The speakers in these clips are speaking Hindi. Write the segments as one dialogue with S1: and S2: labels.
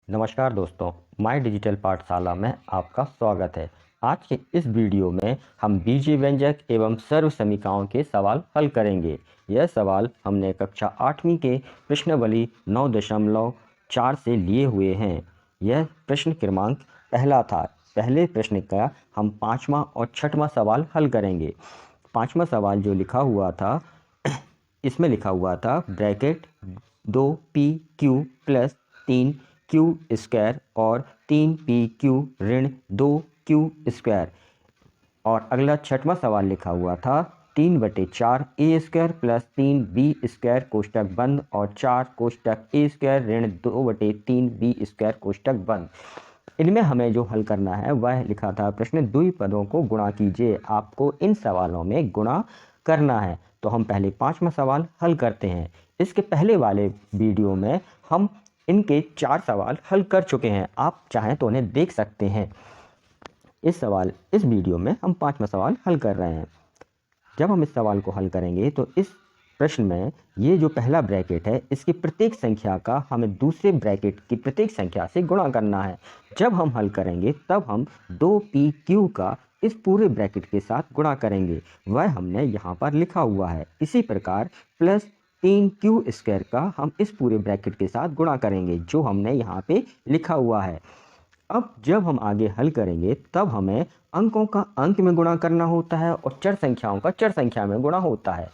S1: नमस्कार दोस्तों, माय डिजिटल पाठशाला में आपका स्वागत है। आज के इस वीडियो में हम बीजीय व्यंजक एवं सर्व समीकरणों के सवाल हल करेंगे। यह सवाल हमने कक्षा 8वीं के प्रश्नावली 9.4 से लिए हुए हैं। यह प्रश्न क्रमांक पहला था। पहले प्रश्न का हम 5वां और 6वां सवाल हल करेंगे। 5वां सवाल जो लिखा हुआ था, इसमें लिखा हुआ था bracket 2pq plus 3q square और 3pq ऋण 2q स्क्वायर। और अगला 6वां सवाल लिखा हुआ था 3/4 ए स्क्वायर प्लस 3b स्क्वायर कोष्टक बंद और 4 कोष्टक ए स्क्वायर ऋण 2/3b स्क्वायर कोष्टक बंद। इनमें हमें जो हल करना है वह लिखा था प्रश्न द्विपदों को गुणा कीजिए। आपको इन सवालों में गुणा करना है। तो हम पहले 5वां सवाल हल करते हैं। इसके पहले वाले वीडियो में हम इनके 4 सवाल हल कर चुके हैं। आप चाहें तो उन्हें देख सकते हैं। इस वीडियो में हम 5वां सवाल हल कर रहे हैं। जब हम इस सवाल को हल करेंगे तो इस प्रश्न में ये जो पहला ब्रैकेट है, इसकी प्रत्येक संख्या का हमें दूसरे ब्रैकेट की प्रत्येक संख्या से गुणा करना है। जब हम हल करेंगे तब हम 2pq का इस पूरे ब्रैकेट के साथ गुणा करेंगे। वह हमने यहाँ पर लिखा हुआ है। इसी प्रकार प्लस 3q स्क्वायर का हम इस पूरे ब्रैकेट के साथ गुणा करेंगे, जो हमने यहाँ पे लिखा हुआ है। अब जब हम आगे हल करेंगे तब हमें अंकों का अंक में गुणा करना होता है और चर संख्याओं का चर संख्या में गुणा होता है।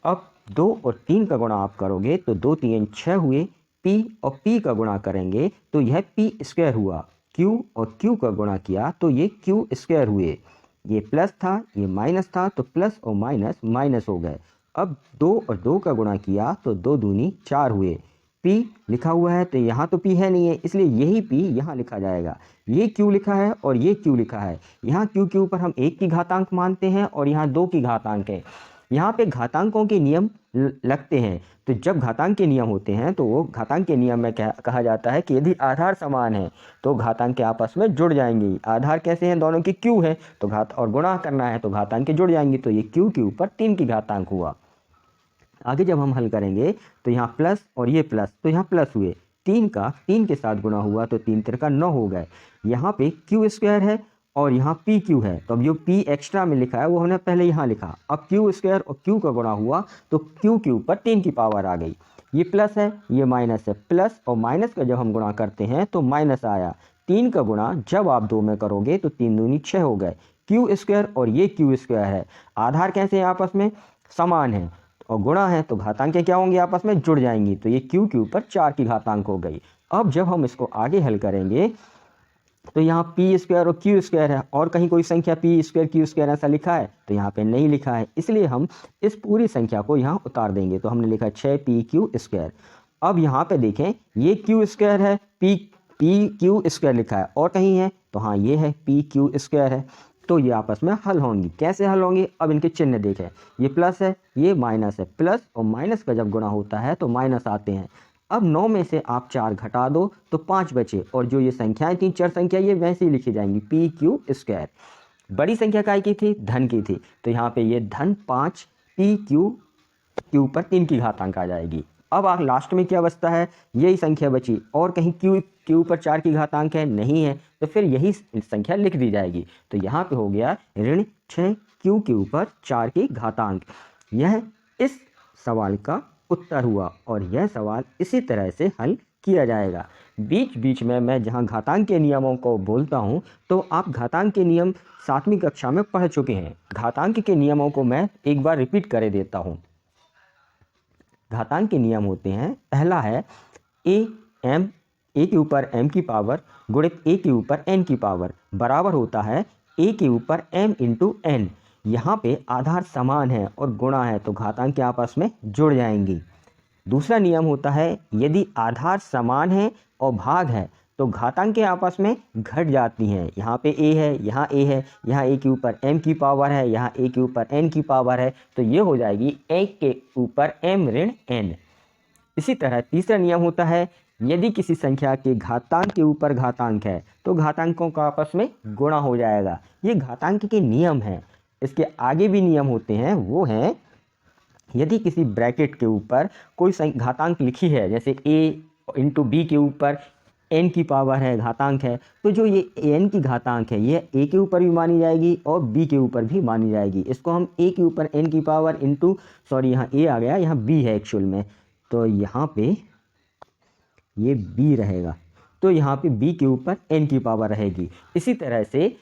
S1: अब 2 और 3 का गुणा आप करोगे तो 2 3 6 हुए। p और p का गुणा करेंगे तो यह p स्क्वायर हुआ। q और q का गुणा किया तो ये q स्क्वायर हुए। ये प्लस था, ये माइनस था, तो प्लस और माइनस माइनस हो गए। अब 2 और 2 का गुणा किया तो 2 दूनी 4 हुए। p लिखा हुआ है तो यहाँ तो p है नहीं है, इसलिए यही p यहाँ लिखा जाएगा। ये q लिखा है और ये q लिखा है। यहाँ q के ऊपर हम 1 की घातांक मानते हैं और यहाँ 2 की घातांक है। यहाँ पे घातांकों के नियम लगते हैं। तो जब घातांक के नियम होते हैं तो वो घातांक के नियम में कहा जाता है कि यदि आधार समान है तो घातांक के आपस में जुड़ जाएंगे। आधार कैसे हैं? दोनों की q है तो घात और गुणा करना है तो घातांक के जुड़ जाएंगे। तो ये q के ऊपर 3 की घातांक हुआ। आगे जब हम हल करेंगे तो यहाँ प्लस और ये प्लस, तो यहाँ प्लस हुए। 3 का 3 के साथ गुणा हुआ तो 3 3 9 हो गए। यहाँ पे q स्क्वायर है और यहाँ पी क्यू है, तो अब जो p एक्स्ट्रा में लिखा है वो हमने पहले यहाँ लिखा। अब q स्क्वायर और q का गुणा हुआ तो q के ऊपर 3 की पावर आ गई। ये प्लस है, ये माइनस है। प्लस और माइनस का जब हम गुणा करते हैं तो माइनस आया। 3 का गुणा जब आप 2 में करोगे तो 3 दूनी 6 हो गए। q स्क्वायर और ये q स्क्वायर है। आधार कैसे हैं? आपस में समान है और गुणा है तो घातांक क्या होंगे? आपस में जुड़ जाएंगी। तो ये q के ऊपर 4 की घातांक हो गई। अब जब हम इसको आगे हल करेंगे तो यहाँ पी स्क्वायर और क्यू स्क्वायर है और कहीं कोई संख्या पी स्क्वायर क्यू स्क्वायर ऐसा लिखा है तो यहाँ पे नहीं लिखा है, इसलिए हम इस पूरी संख्या को यहाँ उतार देंगे। तो हमने लिखा 6pq स्क्वायर। अब यहाँ पे देखें ये क्यू स्क्वायर है, पी क्यू स्क्वायर लिखा है और कहीं है तो हाँ ये है पी क्यू स्क्वायर है। तो ये आपस में हल होंगी। कैसे हल होंगे? अब इनके चिन्ह देखें, ये प्लस है, ये माइनस है। प्लस और माइनस का जब गुणा होता है तो माइनस आते हैं। अब 9 में से आप 4 घटा दो तो 5 बचे और जो ये संख्याएं थी चर संख्या ये वैसे ही लिखी जाएंगी पी क्यू स्क्वायर। बड़ी संख्या काय की थी? धन की थी, तो यहाँ पे ये धन 5 पी क्यू के ऊपर 3 की घातांक आ जाएगी। अब आप लास्ट में क्या बचता है? यही संख्या बची और कहीं क्यू के ऊपर 4 की घातांक है नहीं है, तो फिर यही संख्या लिख दी जाएगी। तो यहाँ पे हो गया ऋण 6q के ऊपर 4 की घातांक। यह इस सवाल का उत्तर हुआ और यह सवाल इसी तरह से हल किया जाएगा। बीच बीच में मैं जहाँ घातांक के नियमों को बोलता हूँ तो आप घातांक के नियम 7वीं कक्षा में पढ़ चुके हैं। घातांक के नियमों को मैं एक बार रिपीट कर देता हूँ। घातांक के नियम होते हैं, पहला है ए के ऊपर m की पावर गुणित a के ऊपर n की पावर बराबर होता है a के ऊपर m इंटू n। यहाँ पे आधार समान है और गुणा है तो घातांक के आपस में जुड़ जाएंगी। दूसरा नियम होता है यदि आधार समान है और भाग है तो घातांक के आपस में घट जाती हैं। यहाँ पे a है, यहाँ a है, यहाँ a के ऊपर m की पावर है, यहाँ a के ऊपर n की पावर है, तो ये हो जाएगी a के ऊपर m ऋण n। इसी तरह तीसरा नियम होता है यदि किसी संख्या के घातांक के ऊपर घातांक है तो घातांकों का आपस में गुणा हो जाएगा। ये घातांक के नियम हैं। इसके आगे भी नियम होते हैं, वो हैं यदि किसी ब्रैकेट के ऊपर कोई घातांक लिखी है, जैसे a इंटू बी के ऊपर n की पावर है, घातांक है, तो जो ये n की घातांक है ये a के ऊपर भी मानी जाएगी और b के ऊपर भी मानी जाएगी। इसको हम a के ऊपर n की पावर इंटू, सॉरी यहाँ a आ गया, यहाँ b है एक्चुअल में, तो यहाँ पे ये b रहेगा, तो यहाँ पे b के ऊपर n की पावर रहेगी। इसी तरह से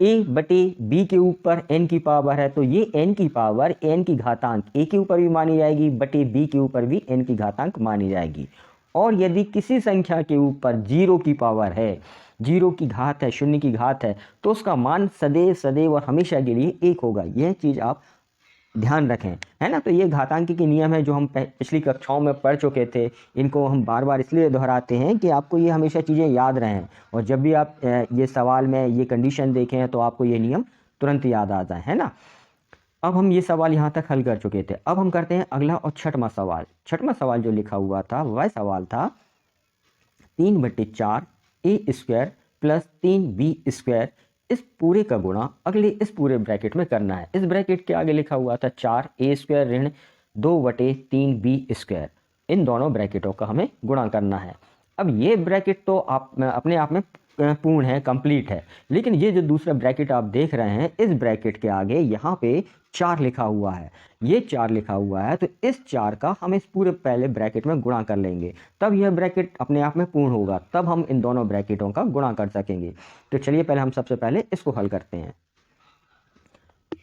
S1: a बटे b के ऊपर n की पावर है, तो ये n की पावर n की घातांक a के ऊपर भी मानी जाएगी, बटे b के ऊपर भी n की घातांक मानी जाएगी। और यदि किसी संख्या के ऊपर 0 की पावर है, 0 की घात है, शून्य की घात है, तो उसका मान सदैव सदैव और हमेशा के लिए 1 होगा। यह चीज़ आप ध्यान रखें, है ना। तो ये घातांकी के नियम है जो हम पिछली कक्षाओं में पढ़ चुके थे। इनको हम बार बार इसलिए दोहराते हैं कि आपको ये हमेशा चीज़ें याद रहें, और जब भी आप ये सवाल में ये कंडीशन देखें तो आपको ये नियम तुरंत याद आ जाए, है ना। अब हम ये सवाल यहाँ तक हल कर चुके थे। अब हम करते हैं अगला और छठवां सवाल। छठवां सवाल जो लिखा हुआ था वह सवाल था 3/4 a स्क्वायर प्लस 3b² इस पूरे का गुणा अगले इस पूरे ब्रैकेट में करना है। इस ब्रैकेट के आगे लिखा हुआ था 4a² ऋण 2/3b²। इन दोनों ब्रैकेटों का हमें गुणा करना है। अब ये ब्रैकेट तो आप अपने आप में पूर्ण है, कंप्लीट है, लेकिन ये जो दूसरा ब्रैकेट आप देख रहे हैं, इस ब्रैकेट के आगे यहाँ पे 4 लिखा हुआ है। ये 4 लिखा हुआ है, तो इस 4 का हम इस पूरे पहले ब्रैकेट में गुणा कर लेंगे, तब यह ब्रैकेट अपने आप में पूर्ण होगा, तब हम इन दोनों ब्रैकेटों का गुणा कर सकेंगे। तो चलिए पहले हम सबसे पहले इसको हल करते हैं।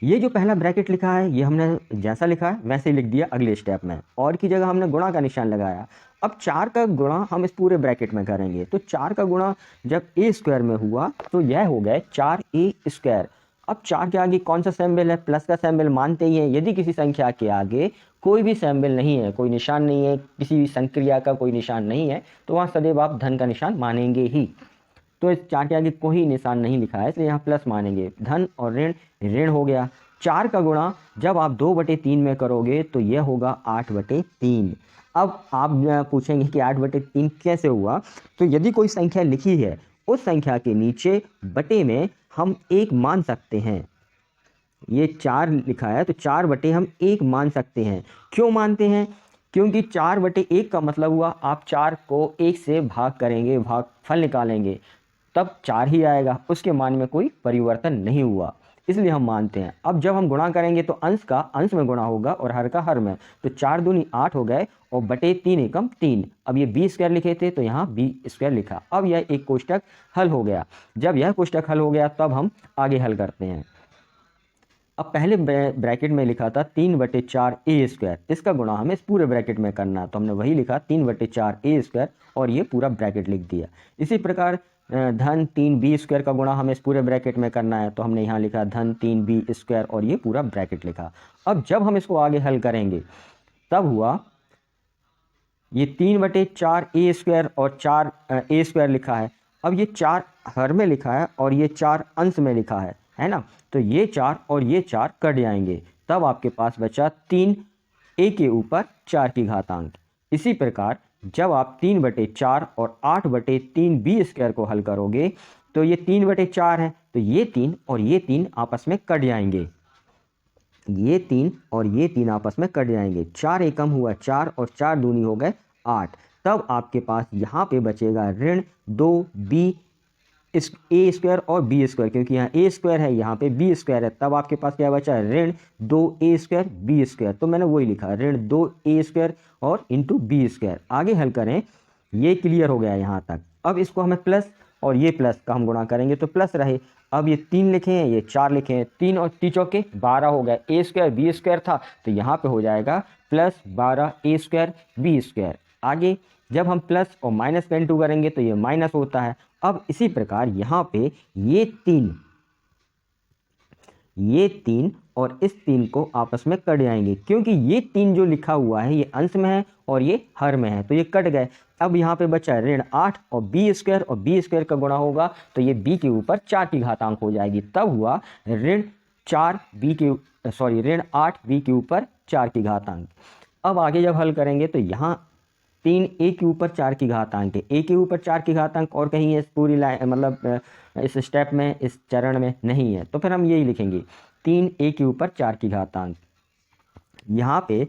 S1: ये जो पहला ब्रैकेट लिखा है ये हमने जैसा लिखा है वैसे ही लिख दिया अगले स्टेप में, और की जगह हमने गुणा का निशान लगाया। अब 4 का गुणा हम इस पूरे ब्रैकेट में करेंगे, तो 4 का गुणा जब a² में हुआ तो यह हो गया 4a²। अब 4 के आगे कौन सा सिंबल है? प्लस का सिंबल मानते ही हैं। यदि किसी संख्या के आगे कोई भी सिंबल नहीं है, कोई निशान नहीं है, किसी भी संक्रिया का कोई निशान नहीं है, तो वहाँ सदैव आप धन का निशान मानेंगे ही। तो इस 4 के आगे कोई निशान नहीं लिखा है, इसलिए यहाँ प्लस मानेंगे। धन और ऋण, ऋण हो गया। 4 का गुणा जब आप 2/3 में करोगे तो यह होगा 8/3। अब आप पूछेंगे कि 8/3 कैसे हुआ? तो यदि कोई संख्या लिखी है, उस संख्या के नीचे बटे में हम 1 मान सकते हैं। ये 4 लिखा है तो 4 बटे हम 1 मान सकते हैं। क्यों मानते हैं? क्योंकि 4/1 का मतलब हुआ आप 4 को 1 से भाग करेंगे, भागफल निकालेंगे, तब 4 ही आएगा, उसके मान में कोई परिवर्तन नहीं हुआ, इसलिए हम मानते हैं। अब जब हम गुणा करेंगे तो अंश का अंश में गुणा होगा और हर का हर में, तो 4 दूनी 8 हो गए और बटे 3 एकम 3। अब ये b² लिखे थे तो यहाँ b² लिखा। अब यह एक कोष्टक हल हो गया। जब यह कोष्टक हल हो गया तब हम आगे हल करते हैं। अब पहले ब्रैकेट में लिखा था 3/4a², इसका गुणा हमें इस पूरे ब्रैकेट में करना है, तो हमने वही लिखा 3/4a² और ये पूरा ब्रैकेट लिख दिया। इसी प्रकार धन 3b² का गुणा हमें इस पूरे ब्रैकेट में करना है, तो हमने यहाँ लिखा धन 3b² और ये पूरा ब्रैकेट लिखा। अब जब हम इसको आगे हल करेंगे तब हुआ ये 3/4a² और 4a² लिखा है। अब ये 4 हर में लिखा है और ये 4 अंश में लिखा है ना, तो ये 4 और ये 4 कट जाएंगे, तब आपके पास बचा 3a के ऊपर 4 की घातांक। इसी प्रकार जब आप 3/4 और 8/3b² को हल करोगे तो ये 3/4 है, तो ये 3 और ये 3 आपस में कट जाएंगे, ये 3 और ये 3 आपस में कट जाएंगे। 4 एकम हुआ 4 और 4 दूनी हो गए 8। तब आपके पास यहाँ पे बचेगा ऋण 2b² और b², क्योंकि यहाँ a² है, यहाँ पे b² है, तब आपके पास क्या बचा? ऋण 2a² b²। तो मैंने वही लिखा ऋण 2a² और इंटू b²। आगे हल करें, ये क्लियर हो गया यहाँ तक। अब इसको हमें प्लस और ये प्लस का हम गुणा करेंगे तो प्लस रहे। अब ये 3 लिखे हैं, ये 4 लिखे हैं, 3 और 3 चौके 12 हो गए। a² b² था तो यहाँ पे हो जाएगा प्लस 12a² b²। आगे जब हम प्लस और माइनस का इंटू करेंगे तो ये माइनस होता है। अब इसी प्रकार यहाँ पे ये 3 और इस 3 को आपस में कट जाएंगे, क्योंकि ये 3 जो लिखा हुआ है ये अंश में है और ये हर में है, तो ये कट गए। अब यहाँ पे बचा ऋण 8 और b² और b² का गुणा होगा तो ये b के ऊपर 4 की घातांक हो जाएगी, तब हुआ ऋण 8b के ऊपर 4 की घातांक। अब आगे जब हल करेंगे तो यहाँ 3a के ऊपर 4 की घातांक है, a के ऊपर 4 की घातांक और कहीं इस पूरी लाइन मतलब इस स्टेप में, इस चरण में नहीं है, तो फिर हम यही लिखेंगे 3a के ऊपर 4 की घातांक। यहाँ पे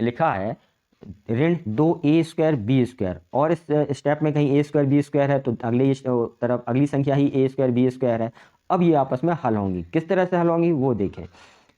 S1: लिखा है ऋण 2a² b², और इस स्टेप में कहीं a² b² है तो अगली तरफ अगली संख्या ही a² b² है। अब ये आपस में हल होंगी, किस तरह से हल होंगी वो देखें।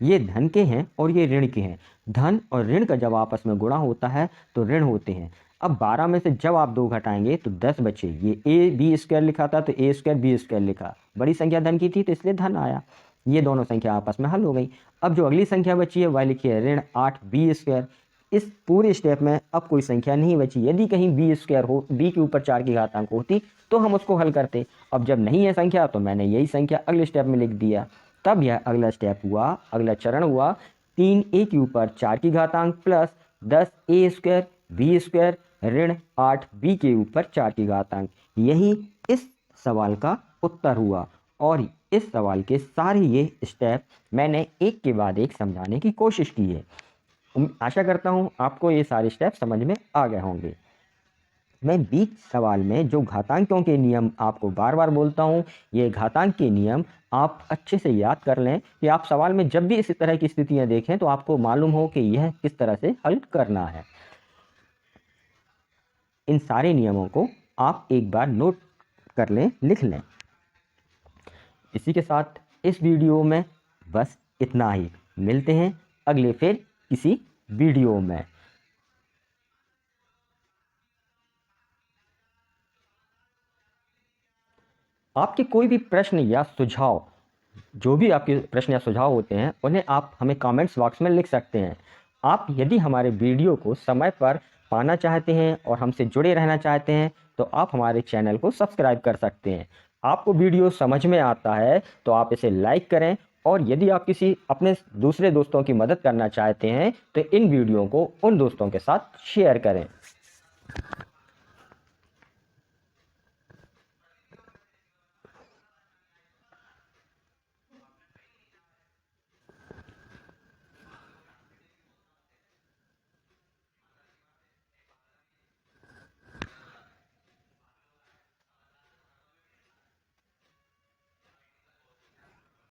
S1: ये धन के हैं और ये ऋण के हैं। धन और ऋण का जब आपस में गुणा होता है तो ऋण होते हैं। अब 12 में से जब आप 2 घटाएंगे तो 10 बचे। ये a² लिखा था तो a² b² लिखा, बड़ी संख्या धन की थी तो इसलिए धन आया। ये दोनों संख्या आपस में हल हो गई। अब जो अगली संख्या बची है वह लिखी है ऋण 8b²। इस पूरे स्टेप में अब कोई संख्या नहीं बची। यदि कहीं b² हो, b के ऊपर 4 की घातांक होती तो हम उसको हल करते। अब जब नहीं है संख्या तो मैंने यही संख्या अगले स्टेप में लिख दिया। तब यह अगला स्टेप हुआ, अगला चरण हुआ 3a के ऊपर 4 की घातांक प्लस 10a² b² ऋण 8b के ऊपर 4 की घातांक। यही इस सवाल का उत्तर हुआ। और इस सवाल के सारे ये स्टेप मैंने एक के बाद एक समझाने की कोशिश की है। आशा करता हूँ आपको ये सारे स्टेप समझ में आ गए होंगे। मैं बीच सवाल में जो घातांकों के नियम आपको बार बार बोलता हूँ, ये घातांक के नियम आप अच्छे से याद कर लें कि आप सवाल में जब भी इस तरह की स्थितियाँ देखें तो आपको मालूम हो कि यह किस तरह से हल करना है। इन सारे नियमों को आप एक बार नोट कर लें, लिख लें। इसी के साथ इस वीडियो में बस इतना ही। मिलते हैं अगले फिर किसी वीडियो में। आपके कोई भी प्रश्न या सुझाव, जो भी आपके प्रश्न या सुझाव होते हैं उन्हें आप हमें कमेंट्स बॉक्स में लिख सकते हैं। आप यदि हमारे वीडियो को समय पर पाना चाहते हैं और हमसे जुड़े रहना चाहते हैं तो आप हमारे चैनल को सब्सक्राइब कर सकते हैं। आपको वीडियो समझ में आता है तो आप इसे लाइक करें, और यदि आप किसी अपने दूसरे दोस्तों की मदद करना चाहते हैं तो इन वीडियो को उन दोस्तों के साथ शेयर करें।